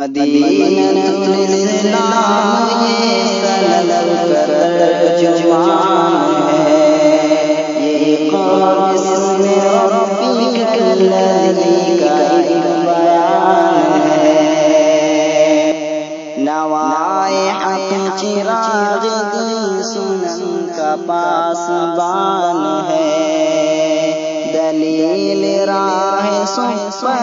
مدینہ الاسلام یہ سلب کر ترجمان ہے، یہ بسم ربک الذی کا ایک بیان ہے۔ نوائے حق چراغ دل سنن کا پاسبان ہے، دلیل راہ صحبہ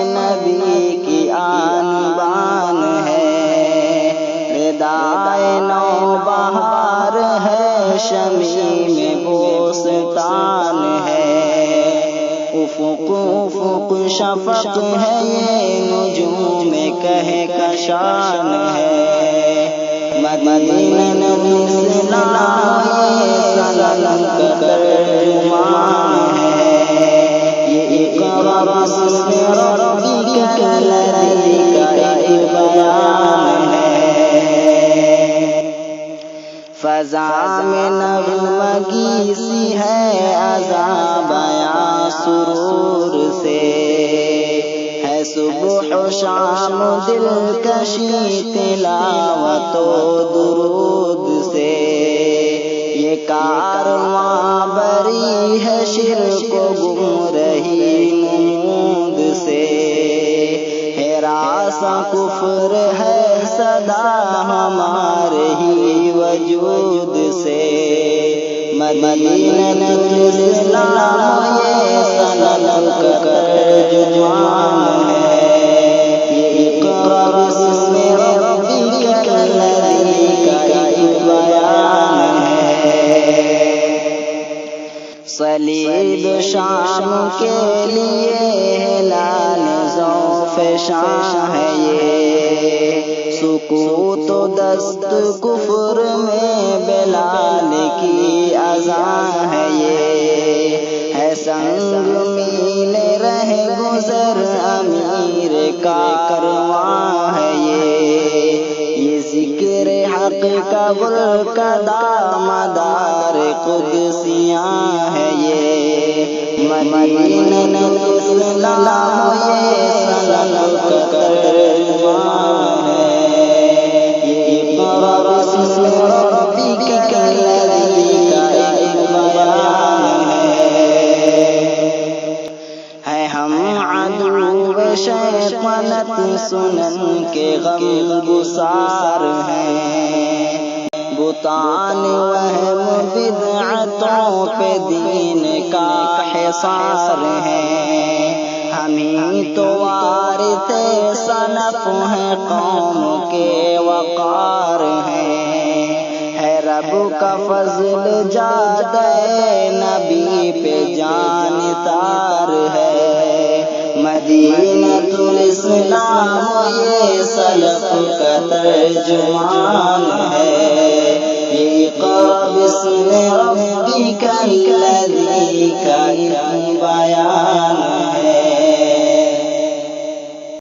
نبی کی آن بان ہے، ردائے نو بہار ہے، شمیم بوستان ہے، افق افق شفق ہے، یہ نجوم کہکشان ہے، مدینہ الاسلام یہ سلم کا ترجمان ہے، یہ اقرا بسم ربک الذی کا ایک بیان ہے۔ فضا میں نغمگی سی ہے عذاب یا سرور سے، ہے صبح و شام دلکشی تلاوت و درود سے، یہ کارواں بری ہے شرک و گمرہی نمود سے، ہراساں کفر ہے صدا ہمارے ہی وجود سے، مدینہ الاسلام یہ سلب کا ترجمان ہے، یہ اقرا بسم ربک الذی کا ایک بیان ہے۔ صلیب شام کے لیے ہلال ذوف شاہ ہے، یہ سکوت و دست کفر میں بلال کی اذان ہے، یہ ہے سنگ میل رہ گزر امیر کا کارواں ہے، یہ ذکر حق کا گل کا دامدار قدسیاں ہے، یہ مدینہ الاسلام یہ سلب کا ترجمان ہے، یہ اقرا بسم ربک الذی کا ایک بیان ہے۔ ہم عدو شیطنت سنن کے غم گسار ہیں، بتان وہم بدعتوں پہ دین کا حصار ہے، ہمیں تو وارث سنف ہیں قوم کے وقار ہیں، ہے رب کا فضل جادہ نبی پہ جانتار ہے، مدینہ الاسلام یہ سلب کا ترجمان ہے، یہ اقرا بسم ربک الذی کا ایک بیان